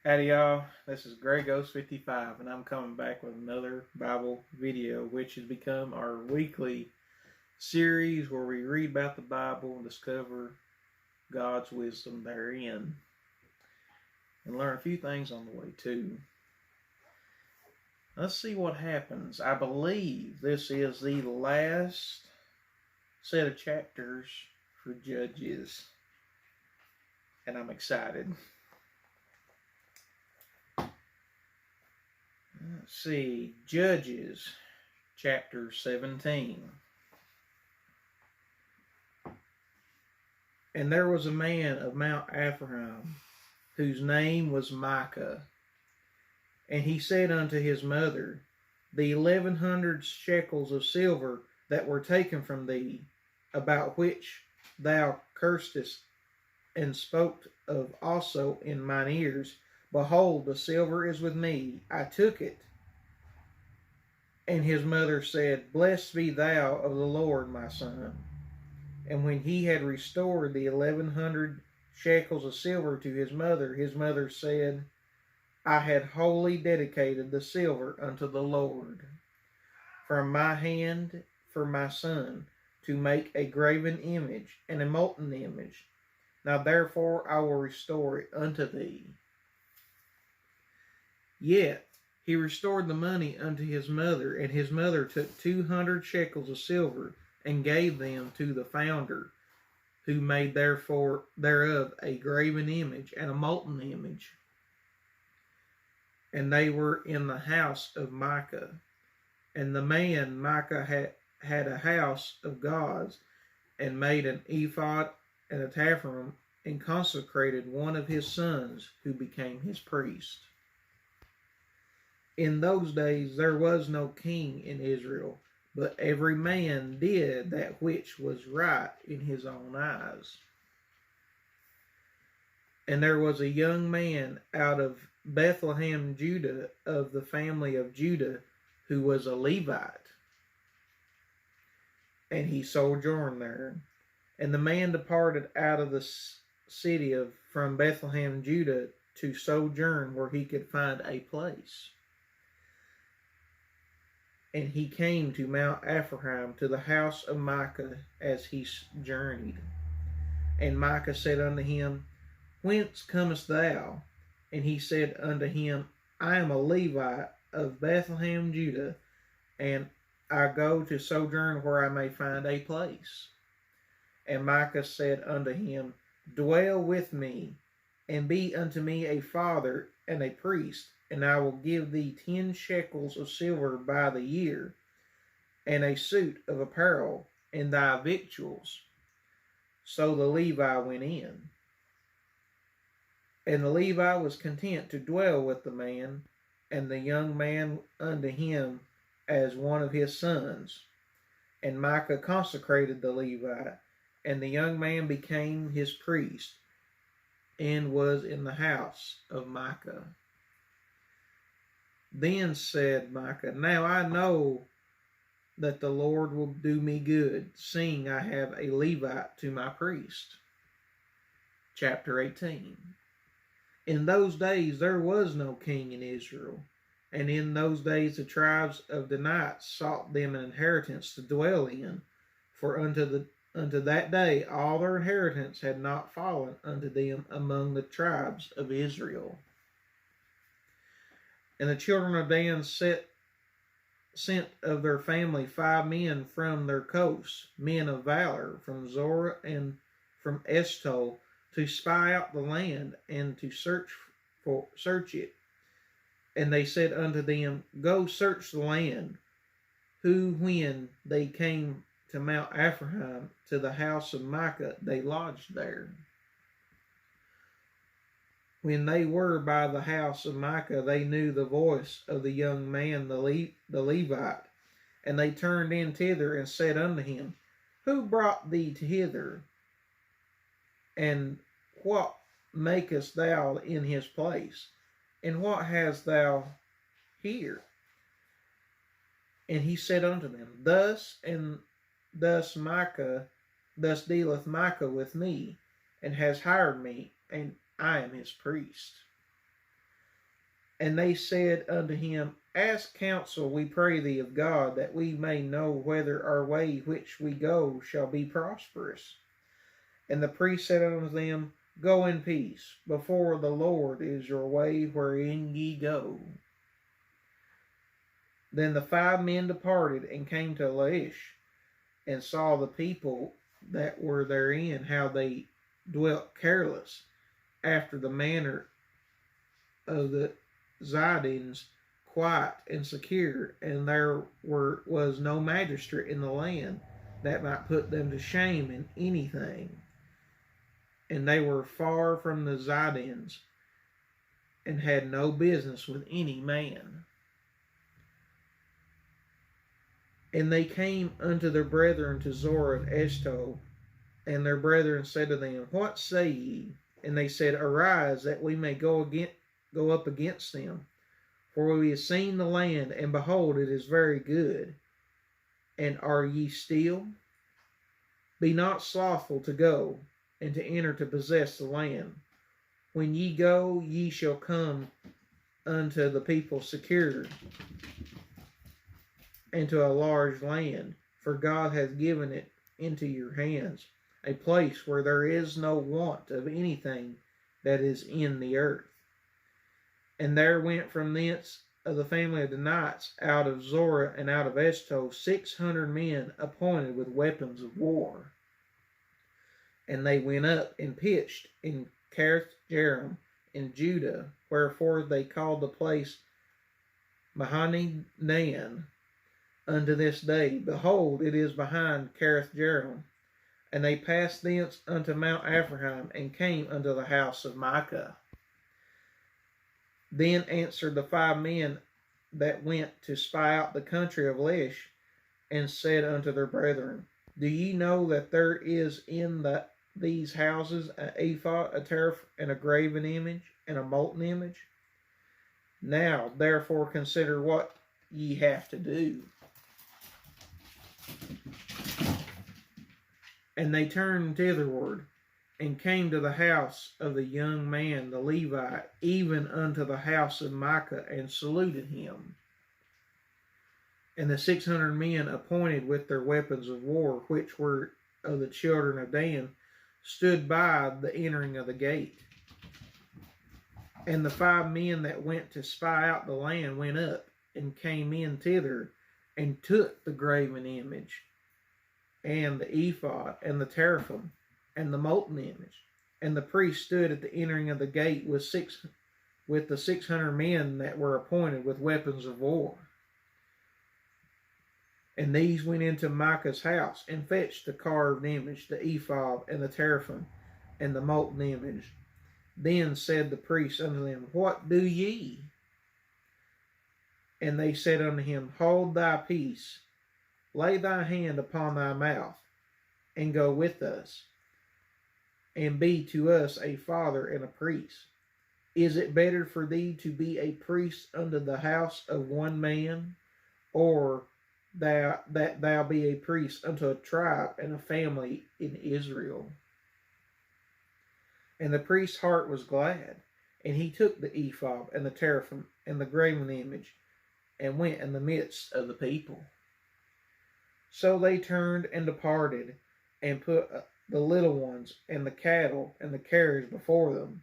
Howdy y'all, this is Grey Ghost 55 and I'm coming back with another Bible video which has become our weekly series where we read about the Bible and discover God's wisdom therein and learn a few things on the way too. Let's see what happens. I believe this is the last set of chapters for Judges and I'm excited. Let's see, Judges chapter 17. And there was a man of Mount Ephraim, whose name was Micah. And he said unto his mother, The 1100 shekels of silver that were taken from thee, about which thou cursedst and spoke of also in mine ears, behold, the silver is with me, I took it. And his mother said, Blessed be thou of the Lord, my son. And when he had restored the 1100 shekels of silver to his mother said, I had wholly dedicated the silver unto the Lord from my hand for my son, to make a graven image and a molten image. Now therefore I will restore it unto thee. Yet he restored the money unto his mother, and his mother took 200 shekels of silver, and gave them to the founder, who made thereof a graven image and a molten image. And they were in the house of Micah. And the man Micah had a house of gods, and made an ephod and a teraphim, and consecrated one of his sons, who became his priest. In those days there was no king in Israel, but every man did that which was right in his own eyes. And there was a young man out of Bethlehem, Judah, of the family of Judah, who was a Levite. And he sojourned there. And the man departed out of the city from Bethlehem, Judah, to sojourn where he could find a place. And he came to Mount Ephraim, to the house of Micah, as he journeyed. And Micah said unto him, Whence comest thou? And he said unto him, I am a Levite of Bethlehem, Judah, and I go to sojourn where I may find a place. And Micah said unto him, Dwell with me, and be unto me a father and a priest, and I will give thee 10 shekels of silver by the year, and a suit of apparel, and thy victuals. So the Levi went in. And the Levi was content to dwell with the man, and the young man unto him as one of his sons. And Micah consecrated the Levi, and the young man became his priest, and was in the house of Micah. Then said Micah, Now I know that the Lord will do me good, seeing I have a Levite to my priest. Chapter 18. In those days there was no king in Israel, and in those days the tribes of the Danites sought them an inheritance to dwell in, for unto that day all their inheritance had not fallen unto them among the tribes of Israel. And the children of Dan sent of their family 5 men from their coasts, men of valor, from Zorah and from Eshtaol, to spy out the land and to search it. And they said unto them, Go search the land. When they came to Mount Ephraim, to the house of Micah, they lodged there. When they were by the house of Micah, they knew the voice of the young man, the Levite. And they turned in thither and said unto him, Who brought thee hither? And what makest thou in his place? And what hast thou here? And he said unto them, Thus dealeth Micah with me, and has hired me, and I am his priest. And they said unto him, Ask counsel, we pray thee, of God, that we may know whether our way which we go shall be prosperous. And the priest said unto them, Go in peace. Before the Lord is your way wherein ye go. Then the 5 men departed and came to Laish, and saw the people that were therein, how they dwelt careless, after the manner of the Zidonians, quiet and secure, and there was no magistrate in the land that might put them to shame in anything. And they were far from the Zidonians, and had no business with any man. And they came unto their brethren to Zorah and Eshtaol, and their brethren said to them, What say ye? And they said, Arise, that we may go up against them. For we have seen the land, and behold, it is very good. And are ye still? Be not slothful to go, and to enter to possess the land. When ye go, ye shall come unto the people secure, and to a large land, for God hath given it into your hands, a place where there is no want of anything that is in the earth. And there went from thence of the family of the Danites out of Zorah and out of Eshtaol 600 men appointed with weapons of war. And they went up and pitched in Kiriath-Jearim in Judah, wherefore they called the place Mahanaim unto this day. Behold, it is behind Kiriath-Jearim. And they passed thence unto Mount Ephraim, and came unto the house of Micah. Then answered the 5 men that went to spy out the country of Laish, and said unto their brethren, Do ye know that there is in these houses an ephod, a teraphim, and a graven image, and a molten image? Now therefore consider what ye have to do. And they turned thitherward, and came to the house of the young man the Levite, even unto the house of Micah, and saluted him. And the 600 men appointed with their weapons of war, which were of the children of Dan, stood by the entering of the gate. And the 5 men that went to spy out the land went up, and came in thither, and took the graven image, and the ephod, and the teraphim, and the molten image. And the priest stood at the entering of the gate with the 600 men that were appointed with weapons of war. And these went into Micah's house, and fetched the carved image, the ephod, and the teraphim, and the molten image. Then said the priest unto them, What do ye? And they said unto him, Hold thy peace, lay thy hand upon thy mouth, and go with us, and be to us a father and a priest. Is it better for thee to be a priest unto the house of one man, or that thou be a priest unto a tribe and a family in Israel? And the priest's heart was glad, and he took the ephod and the teraphim and the graven image, and went in the midst of the people. So they turned and departed, and put the little ones and the cattle and the carriage before them.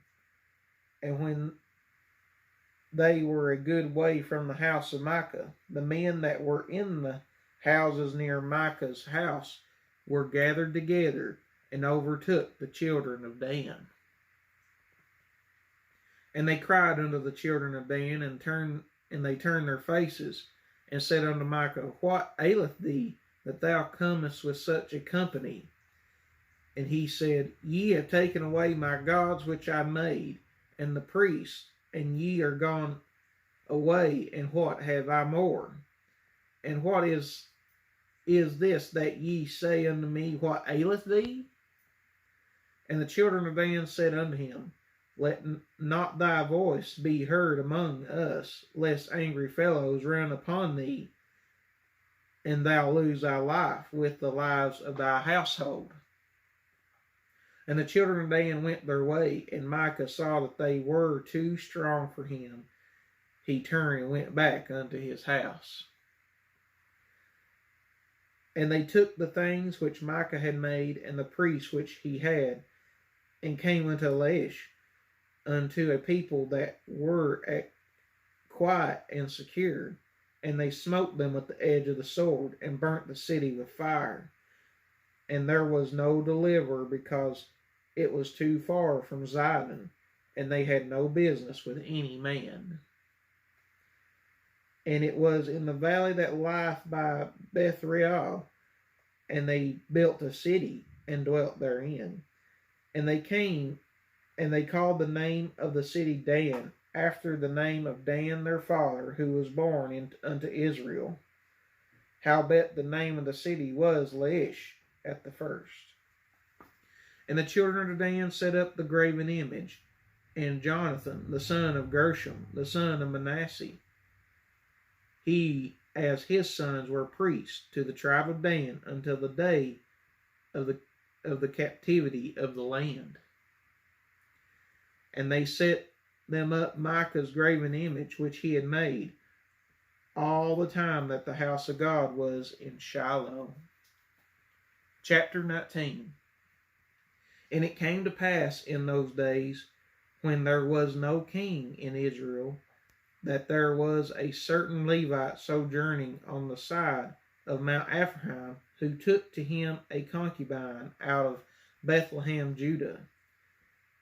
And when they were a good way from the house of Micah, the men that were in the houses near Micah's house were gathered together, and overtook the children of Dan. And they cried unto the children of Dan, and they turned their faces, and said unto Micah, What aileth thee, that thou comest with such a company? And he said, Ye have taken away my gods which I made, and the priests, and ye are gone away, and what have I more? And what is this that ye say unto me, What aileth thee? And the children of Dan said unto him, Let not thy voice be heard among us, lest angry fellows run upon thee, and thou lose thy life with the lives of thy household. And the children of Dan went their way, and Micah saw that they were too strong for him, he turned and went back unto his house. And they took the things which Micah had made, and the priests which he had, and came unto Laish, unto a people that were at quiet and secure. And they smote them with the edge of the sword, and burnt the city with fire. And there was no deliverer, because it was too far from Zidon, and they had no business with any man. And it was in the valley that lieth by Beth-real, and they built a city, and dwelt therein. And they came, and they called the name of the city Dan, after the name of Dan their father, who was born unto Israel. Howbeit the name of the city was Laish at the first. And the children of Dan set up the graven image, and Jonathan, the son of Gershom, the son of Manasseh, he, as his sons, were priests to the tribe of Dan until the day of the captivity of the land. And they set them up Micah's graven image which he had made, all the time that the house of God was in Shiloh. Chapter 19. And it came to pass in those days, when there was no king in Israel, that there was a certain Levite sojourning on the side of Mount Ephraim, who took to him a concubine out of Bethlehem, Judah.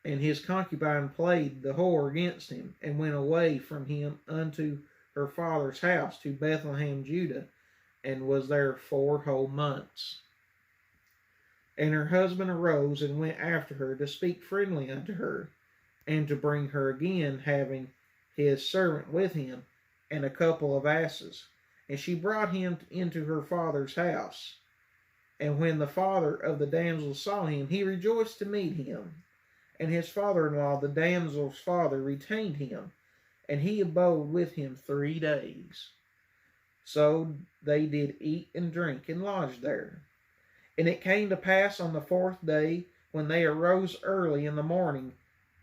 And his concubine played the whore against him, and went away from him unto her father's house to Bethlehem, Judah, and was there 4 whole months. And her husband arose and went after her to speak friendly unto her, and to bring her again, having his servant with him, and a couple of asses. And she brought him into her father's house. And when the father of the damsel saw him, he rejoiced to meet him. And his father-in-law, the damsel's father, retained him, and he abode with him 3 days. So they did eat and drink, and lodged there. And it came to pass on the 4th day, when they arose early in the morning,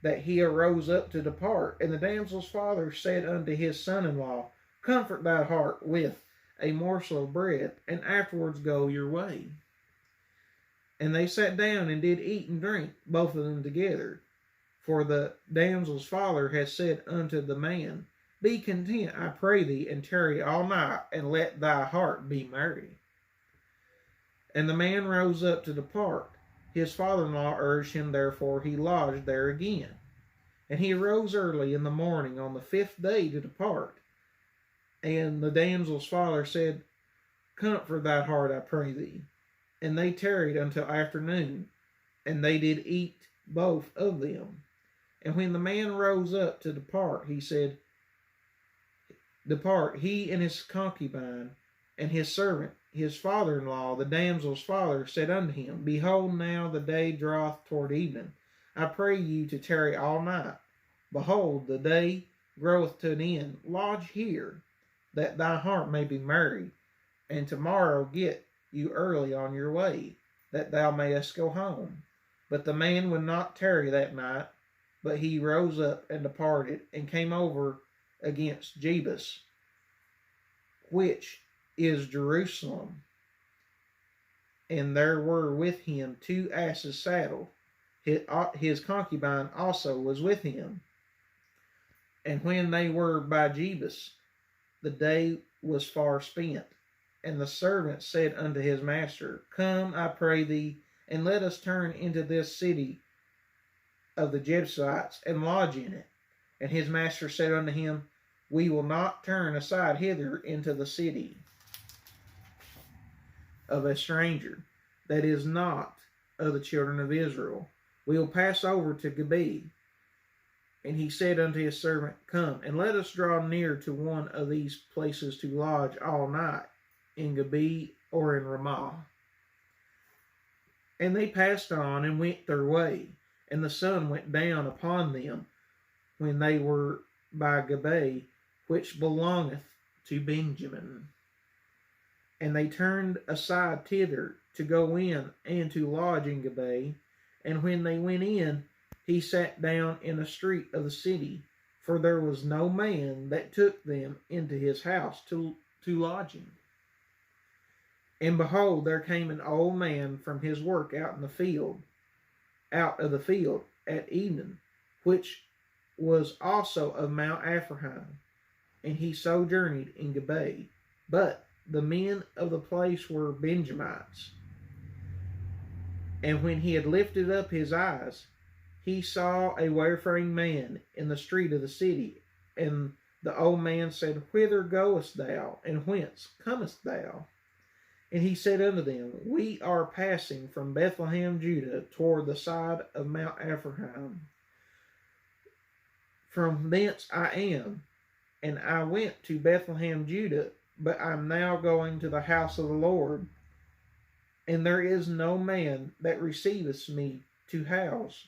that he arose up to depart. And the damsel's father said unto his son-in-law, Comfort thy heart with a morsel of bread, and afterwards go your way. And they sat down and did eat and drink, both of them together. For the damsel's father had said unto the man, Be content, I pray thee, and tarry all night, and let thy heart be merry. And the man rose up to depart. His father-in-law urged him, therefore he lodged there again. And he arose early in the morning on the 5th day to depart. And the damsel's father said, Comfort thy heart, I pray thee. And they tarried until afternoon, and they did eat both of them. And when the man rose up to depart, he said, Depart, he and his concubine, and his servant. His father-in-law, the damsel's father, said unto him, Behold, now the day draweth toward evening. I pray you to tarry all night. Behold, the day groweth to an end. Lodge here, that thy heart may be merry, and tomorrow get you early on your way, that thou mayest go home. But the man would not tarry that night, but he rose up and departed, and came over against Jebus, which is Jerusalem. And there were with him 2 asses saddled. His concubine also was with him. And when they were by Jebus, the day was far spent. And the servant said unto his master, Come, I pray thee, and let us turn into this city of the Jebusites, and lodge in it. And his master said unto him, We will not turn aside hither into the city of a stranger that is not of the children of Israel. We will pass over to Gibeah. And he said unto his servant, Come, and let us draw near to one of these places to lodge all night, in Gibeah or in Ramah. And they passed on and went their way, and the sun went down upon them when they were by Gibeah, which belongeth to Benjamin. And they turned aside thither to go in and to lodge in Gibeah. And when they went in, he sat down in a street of the city, for there was no man that took them into his house to lodging. And behold, there came an old man from his work out of the field at evening, which was also of Mount Ephraim, and he sojourned in Gibeah. But the men of the place were Benjamites. And when he had lifted up his eyes, he saw a wayfaring man in the street of the city. And the old man said, Whither goest thou, and whence comest thou? And he said unto them, We are passing from Bethlehem, Judah, toward the side of Mount Ephraim. From thence I am, and I went to Bethlehem, Judah, but I am now going to the house of the Lord. And there is no man that receiveth me to house.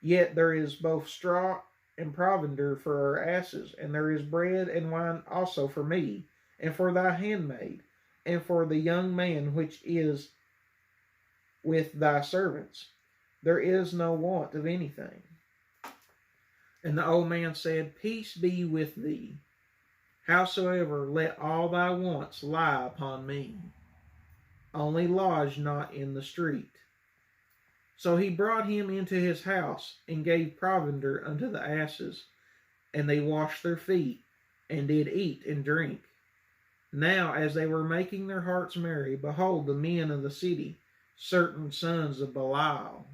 Yet there is both straw and provender for our asses, and there is bread and wine also for me, and for thy handmaid, and for the young man which is with thy servants. There is no want of anything. And the old man said, Peace be with thee. Howsoever, let all thy wants lie upon me. Only lodge not in the street. So he brought him into his house, and gave provender unto the asses, and they washed their feet, and did eat and drink. Now as they were making their hearts merry, behold, the men of the city, certain sons of Belial,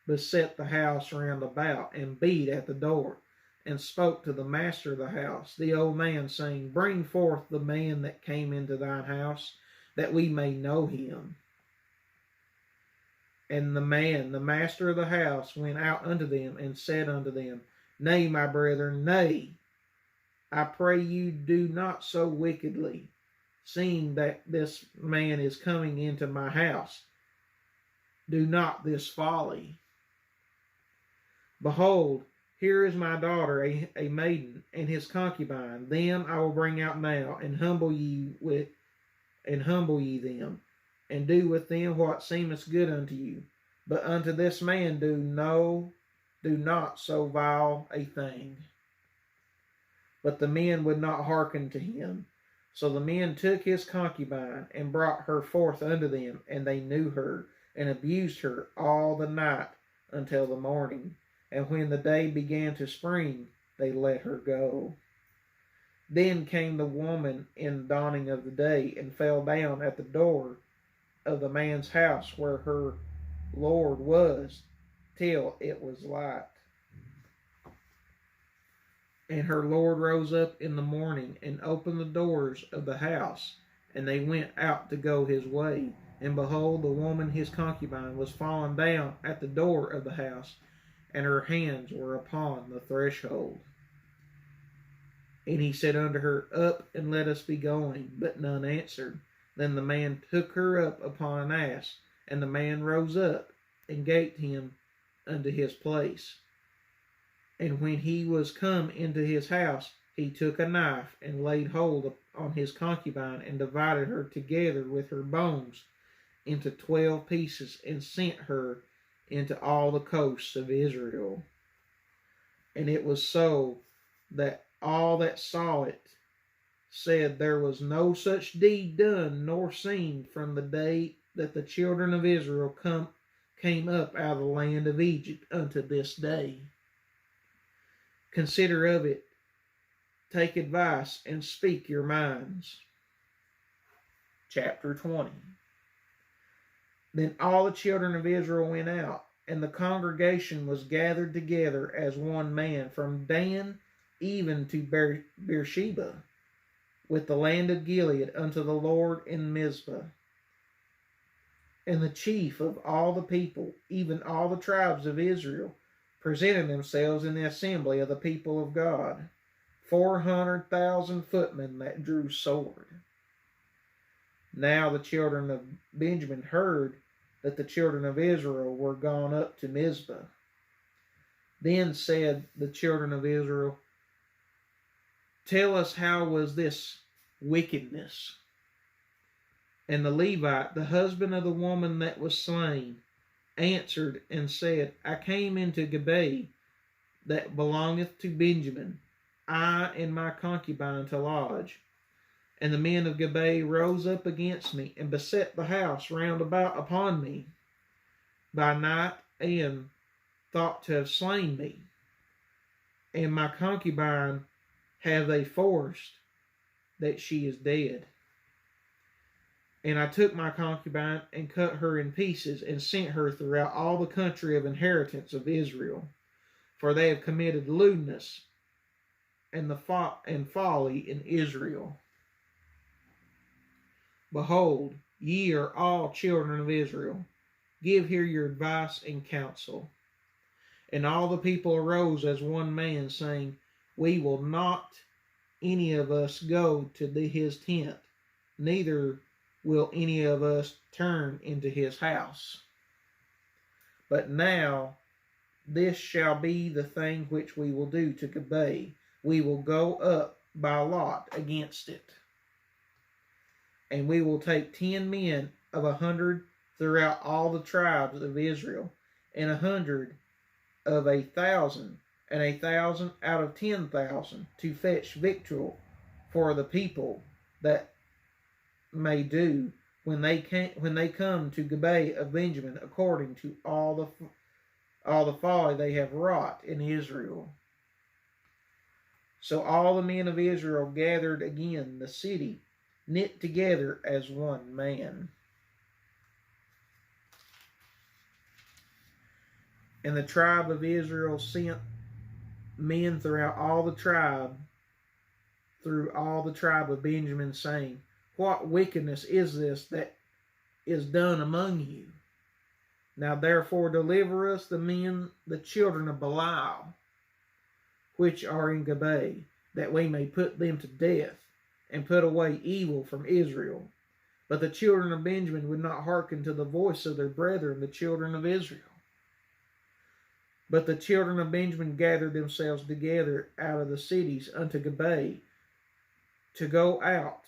beset the house round about, and beat at the door, and spoke to the master of the house, the old man, saying, Bring forth the man that came into thine house, that we may know him. And the man, the master of the house, went out unto them, and said unto them, Nay, my brethren, nay, I pray you do not so wickedly, seeing that this man is coming into my house. Do not this folly. Behold, here is my daughter, a maiden, and his concubine. Them I will bring out now, and humble ye them, and do with them what seemeth good unto you. But unto this man do not so vile a thing. But the men would not hearken to him. So the men took his concubine, and brought her forth unto them, and they knew her, and abused her all the night until the morning. And when the day began to spring, they let her go. Then came the woman in dawning of the day, and fell down at the door of the man's house where her Lord was, till it was light. And her Lord rose up in the morning, and opened the doors of the house, and they went out to go his way. And behold, the woman his concubine was fallen down at the door of the house, and her hands were upon the threshold. And he said unto her, Up, and let us be going. But none answered. Then the man took her up upon an ass, and the man rose up, and gate him unto his place. And when he was come into his house, he took a knife, and laid hold on his concubine, and divided her together with her bones into 12 pieces, and sent her into all the coasts of Israel. And it was so that all that saw it said, There was no such deed done nor seen from the day that the children of Israel came up out of the land of Egypt unto this day. Consider of it, take advice, and speak your minds. Chapter 20. Then all the children of Israel went out, and the congregation was gathered together as one man, from Dan even to Beersheba, with the land of Gilead, unto the Lord in Mizpah. And the chief of all the people, even all the tribes of Israel, presented themselves in the assembly of the people of God, 400,000 footmen that drew sword. Now the children of Benjamin heard that the children of Israel were gone up to Mizpah. Then said the children of Israel, Tell us, how was this wickedness? And the Levite, the husband of the woman that was slain, answered and said, I came into Gibeah that belongeth to Benjamin, I and my concubine to lodge. And the men of Gibeah rose up against me, and beset the house round about upon me by night, and thought to have slain me. And my concubine have they forced, that she is dead. And I took my concubine, and cut her in pieces, and sent her throughout all the country of inheritance of Israel. For they have committed lewdness and folly in Israel. Behold, ye are all children of Israel. Give here your advice and counsel. And all the people arose as one man, saying, We will not any of us go to his tent, neither will any of us turn into his house. But now this shall be the thing which we will do to Gibeah. We will go up by lot against it. And we will take 10 men of 100 throughout all the tribes of Israel, and 100 of 1,000, and 1,000 out of 10,000, to fetch victual for the people, that may do when they come to Gibeah of Benjamin, according to all the folly they have wrought in Israel. So all the men of Israel gathered again the city, knit together as one man. And the tribe of Israel sent men through all the tribe of Benjamin, saying, What wickedness is this that is done among you? Now therefore deliver us the children of Belial, which are in Gibeah, that we may put them to death, and put away evil from Israel. But the children of Benjamin would not hearken to the voice of their brethren, the children of Israel. But the children of Benjamin gathered themselves together out of the cities unto Gibeah, to go out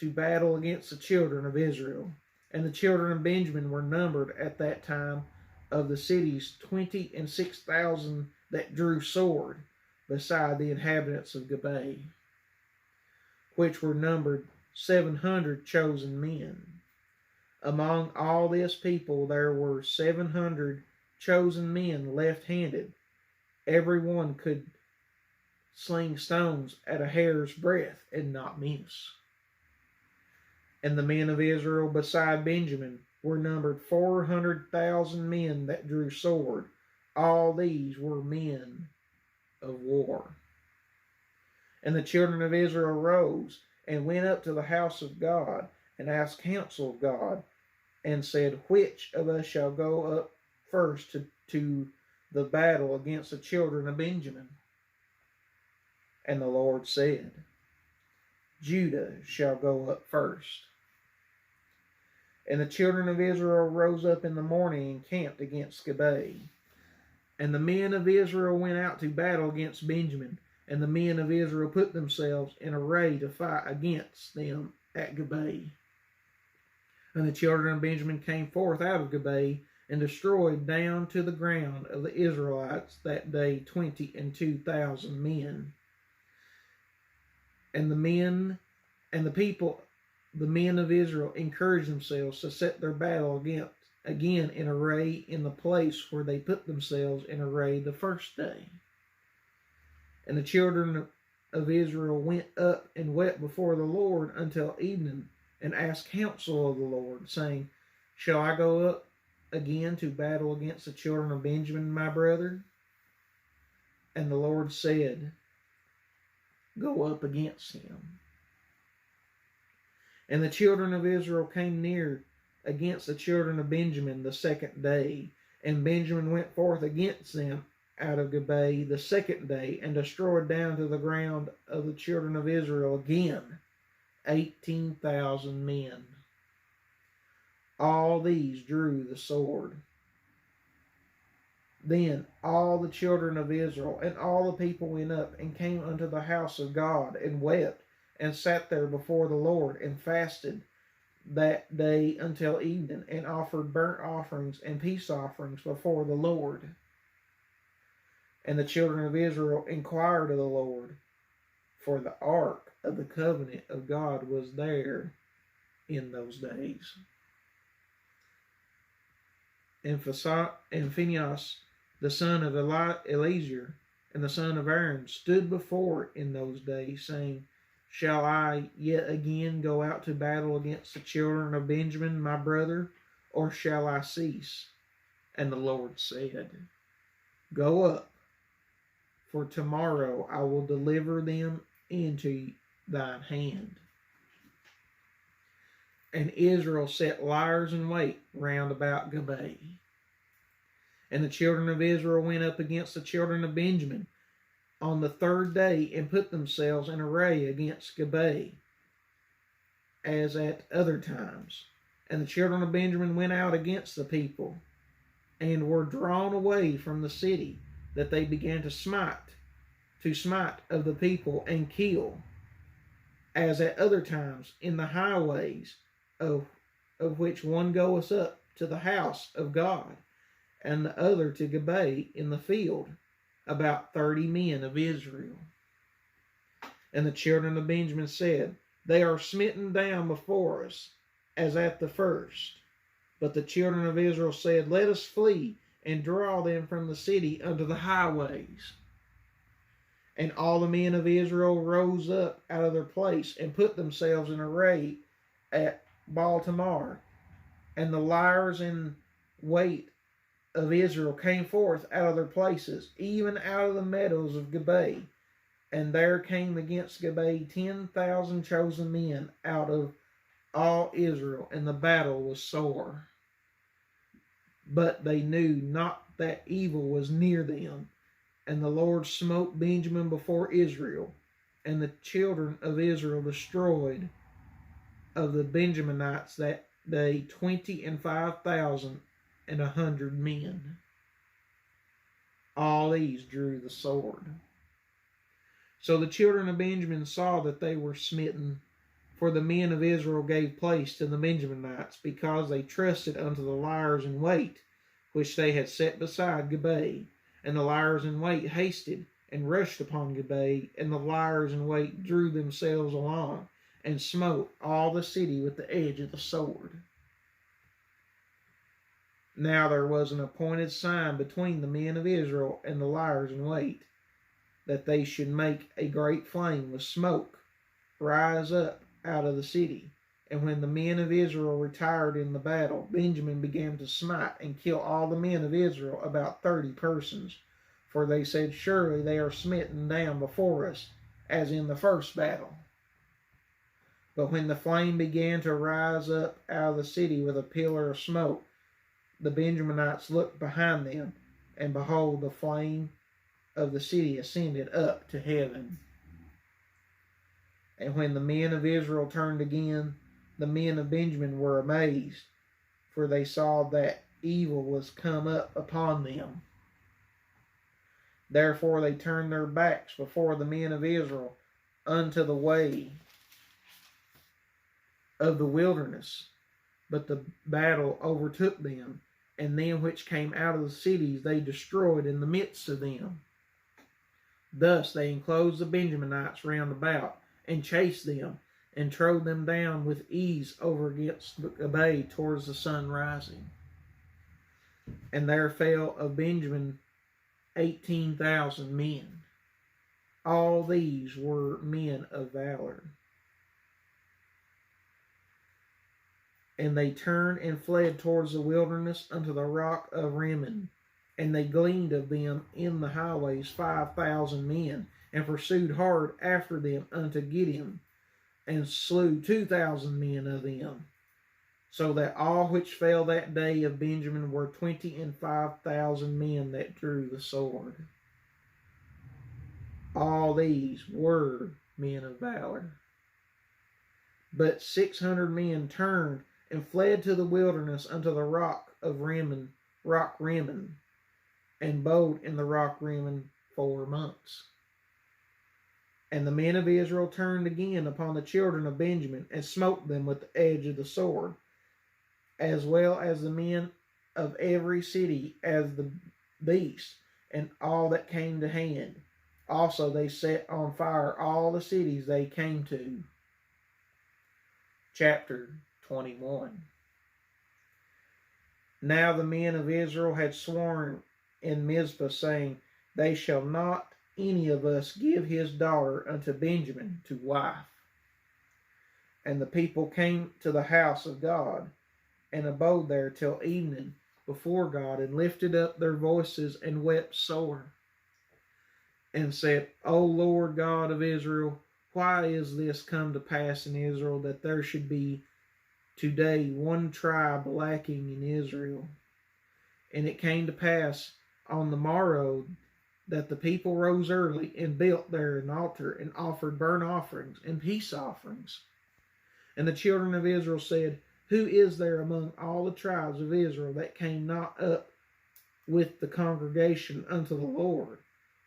to battle against the children of Israel. And the children of Benjamin were numbered at that time of the cities 26,000 that drew sword, beside the inhabitants of Gibeah, which were numbered 700 chosen men. Among all this people there were 700 chosen men left-handed. Every one could sling stones at a hair's breadth and not miss. And the men of Israel beside Benjamin were numbered 400,000 men that drew sword. All these were men of war. And the children of Israel rose and went up to the house of God, and asked counsel of God, and said, Which of us shall go up first to the battle against the children of Benjamin? And the Lord said, Judah shall go up first. And the children of Israel rose up in the morning and camped against Gibeah. And the men of Israel went out to battle against Benjamin, and the men of Israel put themselves in array to fight against them at Gibeah. And the children of Benjamin came forth out of Gibeah, and destroyed down to the ground of the Israelites that day 22,000 men. And the men of Israel encouraged themselves to set their battle again in array in the place where they put themselves in array the first day. And the children of Israel went up and wept before the Lord until evening, and asked counsel of the Lord, saying, Shall I go up again to battle against the children of Benjamin, my brother? And the Lord said, Go up against him. And the children of Israel came near against the children of Benjamin the second day, and Benjamin went forth against them out of Gibeah the second day, and destroyed down to the ground of the children of Israel again 18,000 men. All these drew the sword. Then all the children of Israel and all the people went up and came unto the house of God, and wept, and sat there before the Lord, and fasted that day until evening, and offered burnt offerings and peace offerings before the Lord. And the children of Israel inquired of the Lord, for the ark of the covenant of God was there in those days. And Phinehas, the son of Eleazar, and the son of Aaron, stood before in those days, saying, Shall I yet again go out to battle against the children of Benjamin, my brother, or shall I cease? And the Lord said, Go up, for tomorrow I will deliver them into thine hand. And Israel set liers in wait round about Gibeah. And the children of Israel went up against the children of Benjamin on the third day, and put themselves in array against Gibeah, as at other times. And the children of Benjamin went out against the people, and were drawn away from the city, that they began to smite of the people, and kill, as at other times, in the highways, of which one goeth up to the house of God, and the other to Gibeah in the field, about 30 men of Israel. And the children of Benjamin said, They are smitten down before us, as at the first. But the children of Israel said, Let us flee, and draw them from the city unto the highways. And all the men of Israel rose up out of their place, and put themselves in array at Baal-tamar. And the liers in wait of Israel came forth out of their places, even out of the meadows of Gibeah. And there came against Gibeah 10,000 chosen men out of all Israel, and the battle was sore. But they knew not that evil was near them. And the Lord smote Benjamin before Israel, and the children of Israel destroyed of the Benjaminites that day 25,100 men. All these drew the sword. So the children of Benjamin saw that they were smitten, for the men of Israel gave place to the Benjaminites, because they trusted unto the liers in wait, which they had set beside Gibeah. And the liers in wait hasted, and rushed upon Gibeah, and the liers in wait drew themselves along, and smote all the city with the edge of the sword. Now there was an appointed sign between the men of Israel and the liers in wait, that they should make a great flame with smoke rise up out of the city. And when the men of Israel retired in the battle, Benjamin began to smite and kill all the men of Israel, about 30 persons. For they said, Surely they are smitten down before us, as in the first battle. But when the flame began to rise up out of the city with a pillar of smoke, the Benjaminites looked behind them, and behold, the flame of the city ascended up to heaven. And when the men of Israel turned again, the men of Benjamin were amazed, for they saw that evil was come up upon them. Therefore they turned their backs before the men of Israel unto the way of the wilderness. But the battle overtook them, and them which came out of the cities they destroyed in the midst of them. Thus they enclosed the Benjaminites round about, and chased them, and trode them down with ease over against Gibeah towards the sun rising. And there fell of Benjamin 18,000 men. All these were men of valor. And they turned and fled towards the wilderness unto the rock of Rimmon. And they gleaned of them in the highways 5,000 men, and pursued hard after them unto Gideon, and slew 2,000 men of them. So that all which fell that day of Benjamin were 25,000 men that drew the sword. All these were men of valor. But 600 men turned and fled to the wilderness unto the rock Rimmon, and abode in the rock Rimmon 4 months. And the men of Israel turned again upon the children of Benjamin, and smote them with the edge of the sword, as well as the men of every city as the beast, and all that came to hand. Also they set on fire all the cities they came to. Chapter 21. Now the men of Israel had sworn in Mizpah, saying, They shall not any of us give his daughter unto Benjamin to wife. And the people came to the house of God, and abode there till evening before God, and lifted up their voices, and wept sore, and said, O Lord God of Israel, why is this come to pass in Israel, that there should be today one tribe lacking in Israel? And it came to pass on the morrow that the people rose early, and built there an altar, and offered burnt offerings and peace offerings. And the children of Israel said, Who is there among all the tribes of Israel that came not up with the congregation unto the Lord?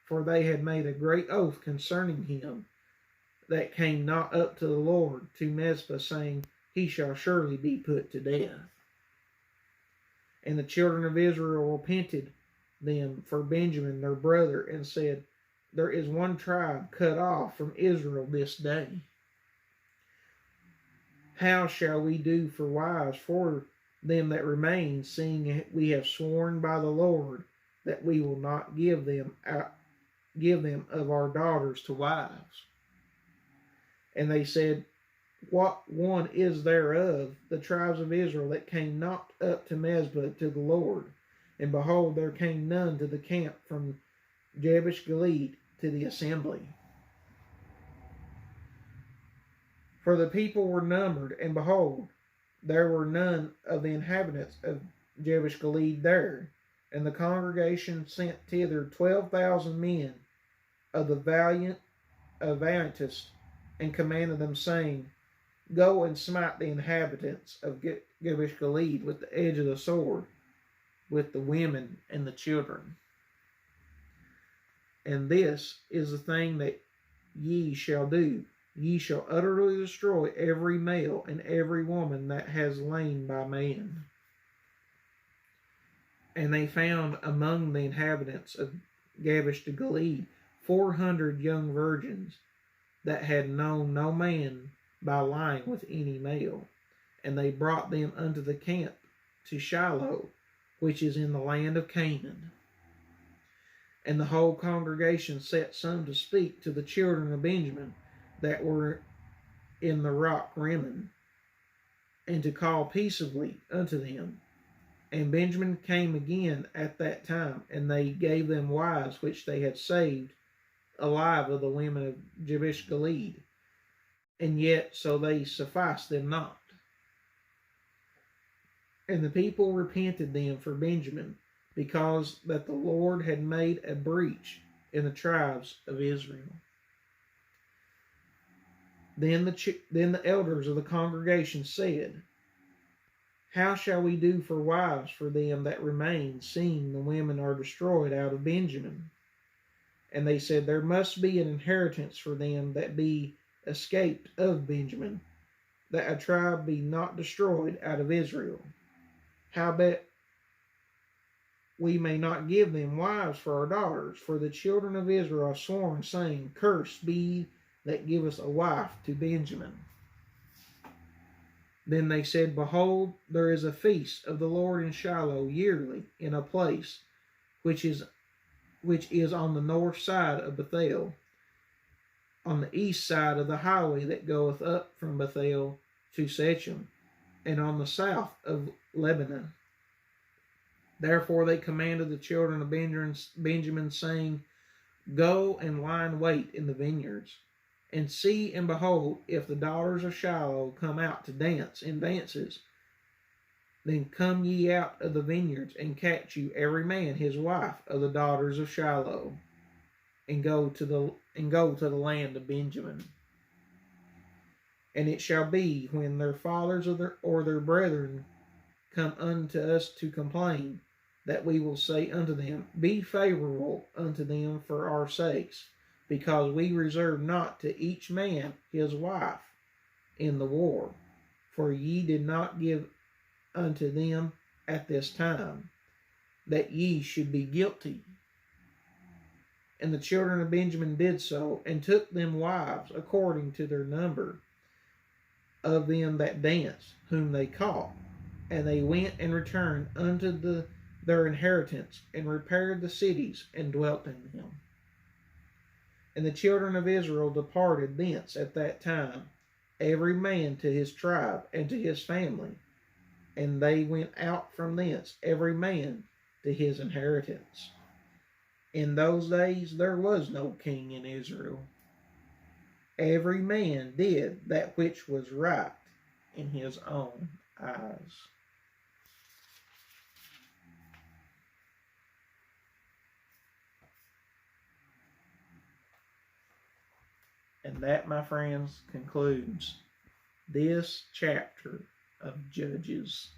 For they had made a great oath concerning him that came not up to the Lord to Mizpah, saying, He shall surely be put to death. And the children of Israel repented them for Benjamin their brother, and said, There is one tribe cut off from Israel this day. How shall we do for wives for them that remain, seeing we have sworn by the Lord that we will not give them of our daughters to wives? And they said, What one is there of the tribes of Israel that came not up to Mizpah to the Lord? And behold, there came none to the camp from Jabesh Gilead to the assembly. For the people were numbered, and behold, there were none of the inhabitants of Jabesh Gilead there. And the congregation sent thither 12,000 men of the valiantest, and commanded them, saying, Go and smite the inhabitants of Jabesh Gilead with the edge of the sword, with the women and the children. And this is the thing that ye shall do. Ye shall utterly destroy every male and every woman that has lain by man. And they found among the inhabitants of Jabesh Gilead 400 young virgins that had known no man by lying with any male. And they brought them unto the camp to Shiloh, which is in the land of Canaan. And the whole congregation set some to speak to the children of Benjamin that were in the rock Rimmon, and to call peaceably unto them. And Benjamin came again at that time, and they gave them wives which they had saved alive of the women of Jabesh Gilead, and yet so they sufficed them not. And the people repented them for Benjamin, because that the Lord had made a breach in the tribes of Israel. Then the elders of the congregation said, How shall we do for wives for them that remain, seeing the women are destroyed out of Benjamin? And they said, There must be an inheritance for them that be escaped of Benjamin, that a tribe be not destroyed out of Israel. Howbeit we may not give them wives for our daughters, for the children of Israel have sworn, saying, Cursed be that give us a wife to Benjamin. Then they said, Behold, there is a feast of the Lord in Shiloh yearly, in a place which is on the north side of Bethel, on the east side of the highway that goeth up from Bethel to Shechem, and on the south of Lebanon. Therefore they commanded the children of Benjamin, saying, Go and lie in wait in the vineyards, and see and behold, if the daughters of Shiloh come out to dance in dances, then come ye out of the vineyards, and catch you every man his wife of the daughters of Shiloh, and go to the land of Benjamin. And it shall be, when their fathers or their brethren come unto us to complain, that we will say unto them, Be favorable unto them for our sakes, because we reserve not to each man his wife in the war, for ye did not give unto them at this time, that ye should be guilty. And the children of Benjamin did so, and took them wives according to their number of them that danced, whom they caught. And they went and returned unto their inheritance, and repaired the cities, and dwelt in them. And the children of Israel departed thence at that time, every man to his tribe and to his family. And they went out from thence, every man to his inheritance. In those days there was no king in Israel. Every man did that which was right in his own eyes. And that, my friends, concludes this chapter of Judges.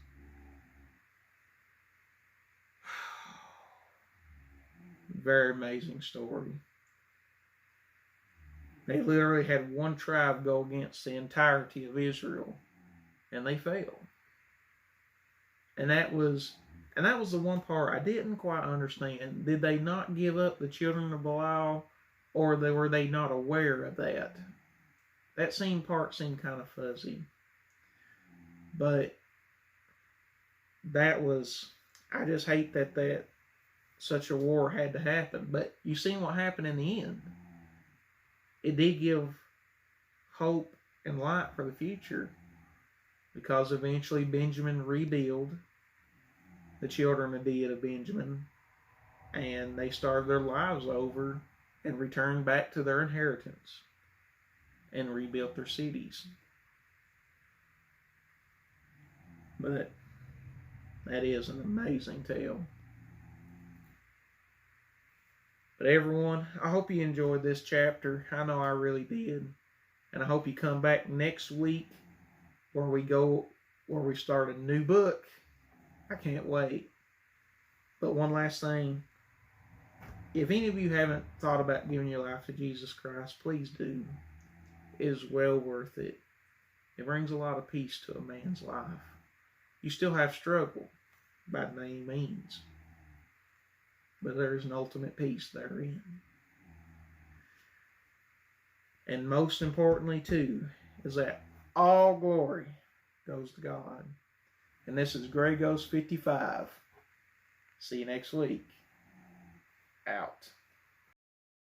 Very amazing story. They literally had one tribe go against the entirety of Israel, and they failed. And that was the one part I didn't quite understand. Did they not give up the children of Belial, or were they not aware of that? That part seemed kind of fuzzy. But I just hate that such a war had to happen. But you seen what happened in the end. It did give hope and light for the future, because eventually Benjamin rebuilt the children of Benjamin, and they started their lives over and returned back to their inheritance and rebuilt their cities. But that is an amazing tale. But everyone, I hope you enjoyed this chapter. I know I really did. And I hope you come back next week where we start a new book. I can't wait. But one last thing. If any of you haven't thought about giving your life to Jesus Christ, please do. It is well worth it. It brings a lot of peace to a man's life. You still have struggle, by any means, but there is an ultimate peace therein. And most importantly, too, is that all glory goes to God. And this is Grey Ghost 55. See you next week. Out.